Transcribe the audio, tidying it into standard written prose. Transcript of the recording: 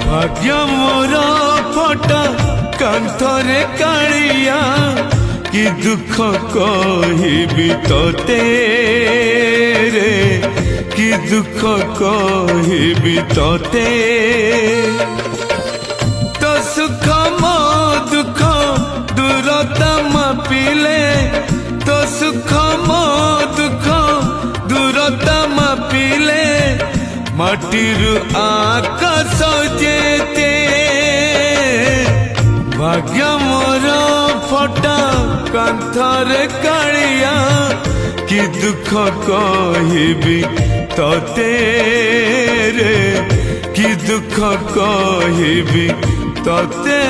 भाग्य मोर फटा कांथरे कालिया कि दुख कहिबी तोते रे कि दुख कहिबी तोते तो सुख मो दुख दूरता मापिले तो सुख मो दुख दूरता मापिले माटिरु आकाश जेते भाग्य मोर फटा कांथरे कालिया कि दुख कहिबी तोते रे कि दुख कहिबी तोते।